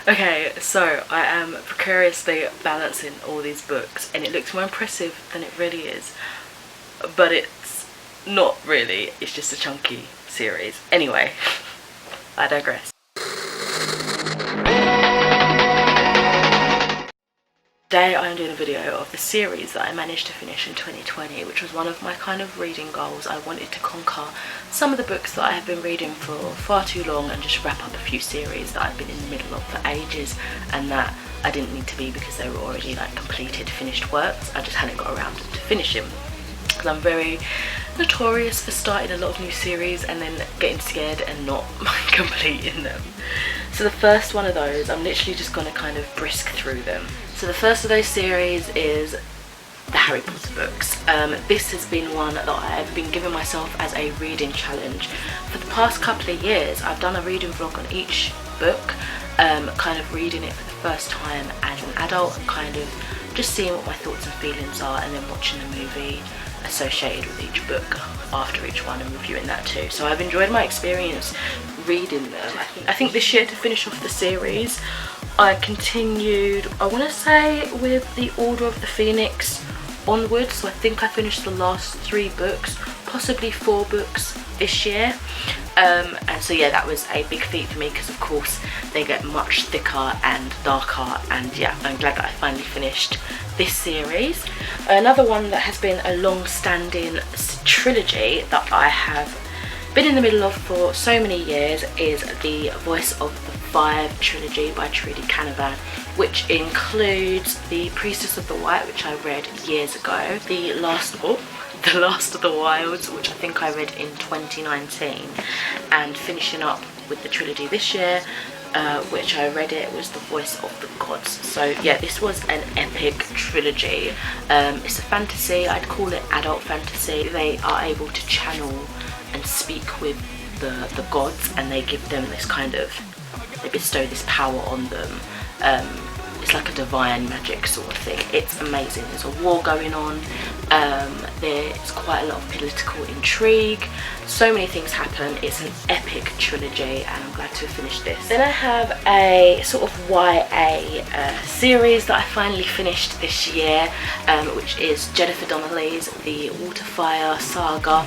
Okay, so I am precariously balancing all these books and it looks more impressive than it really is, but it's not really, it's just a chunky series. Anyway, I digress. Today I am doing a video of the series that I managed to finish in 2020, which was one of my kind of reading goals. I wanted to conquer some of the books that I have been reading for far too long and just wrap up a few series that I've been in the middle of for ages and that I didn't need to be because they were already like completed, finished works. I just hadn't got around to finishing because I'm very notorious for starting a lot of new series and then getting scared and not completing them. So the first one of those, I'm literally just going to kind of brisk through them. So the first of those series is the Harry Potter books. This has been one that I've been giving myself as a reading challenge. For the past couple of years, I've done a reading vlog on each book, kind of reading it for the first time as an adult and kind of just seeing what my thoughts and feelings are, and then watching the movie associated with each book after each one and reviewing that too. So I've enjoyed my experience reading them. I think this year, to finish off the series, I continued, I want to say, with the Order of the Phoenix onwards. So I think I finished the last 3 books, possibly 4 books this year. And so yeah, that was a big feat for me because of course they get much thicker and darker, and yeah, I'm glad that I finally finished this series. Another one that has been a long-standing trilogy that I have been in the middle of for so many years is the Voice of the Five trilogy by Trudy Canavan, which includes The Priestess of the White, which I read years ago, The Last of the Wilds, which I think I read in 2019, and finishing up with the trilogy this year, which I read it, was The Voice of the Gods. So yeah, this was an epic trilogy. It's a fantasy, I'd call it adult fantasy. They are able to channel and speak with the gods, and they give them this kind of, they bestow this power on them. It's like a divine magic sort of thing. It's amazing. There's a war going on, there's quite a lot of political intrigue, so many things happen. It's an epic trilogy and I'm glad to have finished this. Then I have a sort of YA series that I finally finished this year, which is Jennifer Donnelly's The Waterfire Saga,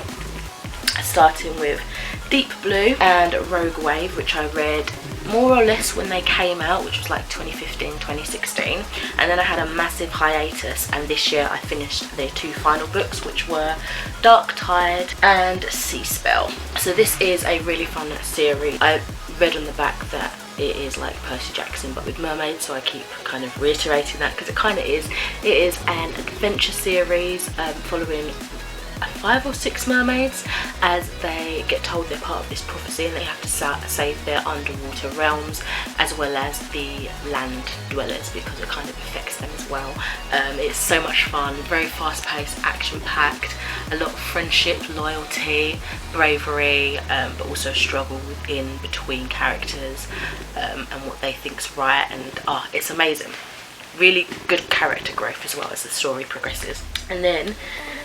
starting with Deep Blue and Rogue Wave, which I read more or less when they came out, which was like 2015, 2016, and then I had a massive hiatus, and this year I finished their 2 final books, which were Dark Tide and Sea Spell. So this is a really fun series. I read on the back that it is like Percy Jackson but with mermaids, so I keep kind of reiterating that because it kind of is. It is an adventure series following 5 or 6 mermaids as they get told they're part of this prophecy and they have to save their underwater realms as well as the land dwellers because it kind of affects them as well. It's so much fun, very fast-paced, action-packed, a lot of friendship, loyalty, bravery, but also struggle in between characters and what they think's right, and it's amazing. Really good character growth as well as the story progresses. And then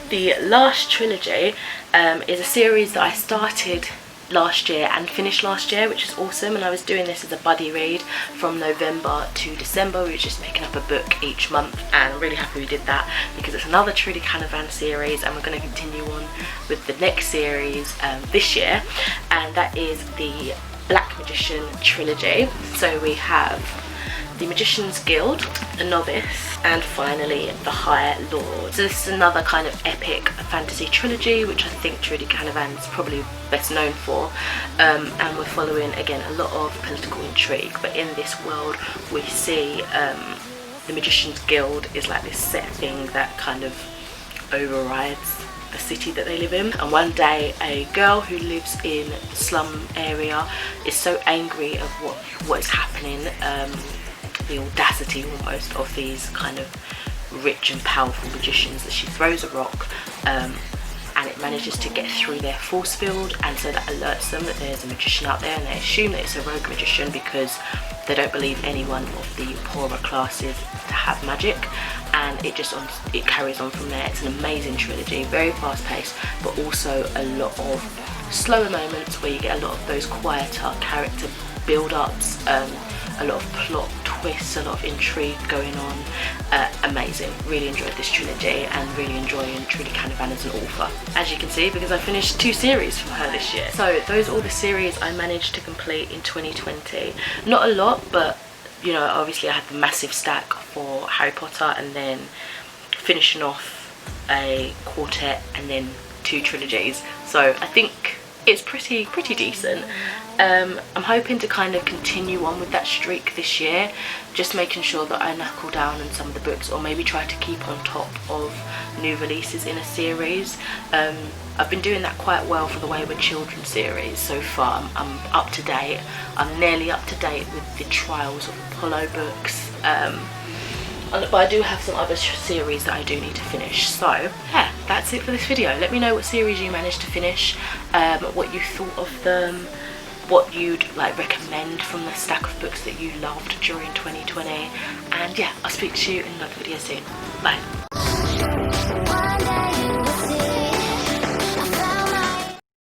the last trilogy is a series that I started last year and finished last year, which is awesome, and I was doing this as a buddy read from November to December. We were just picking up a book each month, and I'm really happy we did that because it's another Trudy Canavan series, and we're going to continue on with the next series this year, and that is the Black Magician trilogy. So we have The Magician's Guild, The Novice, and finally The High Lord. So this is another kind of epic fantasy trilogy, which I think Trudy Canavan is probably best known for, and we're following again a lot of political intrigue, but in this world we see The Magician's Guild is like this set thing that kind of overrides the city that they live in, and one day a girl who lives in the slum area is so angry of what is happening, the audacity almost of these kind of rich and powerful magicians, that she throws a rock and it manages to get through their force field, and so that alerts them that there's a magician out there, and they assume that it's a rogue magician because they don't believe anyone of the poorer classes to have magic, and it carries on from there. It's an amazing trilogy, very fast paced, but also a lot of slower moments where you get a lot of those quieter character build-ups, a lot of plot twists, a lot of intrigue going on. Amazing. Really enjoyed this trilogy and really enjoying Trudy Canavan as an author, as you can see, because I finished 2 series from her this year. So those are all the series I managed to complete in 2020. Not a lot, but you know, obviously I had the massive stack for Harry Potter, and then finishing off a quartet and then 2 trilogies. So I think it's pretty decent. I'm hoping to kind of continue on with that streak this year, just making sure that I knuckle down on some of the books, or maybe try to keep on top of new releases in a series. I've been doing that quite well for the Wayward Children series so far. I'm up to date. I'm nearly up to date with the Trials of Apollo books. But I do have some other series that I do need to finish. So yeah, that's it for this video. Let me know what series you managed to finish, what you thought of them, what you'd like recommend from the stack of books that you loved during 2020. And yeah, I'll speak to you in another video soon. Bye.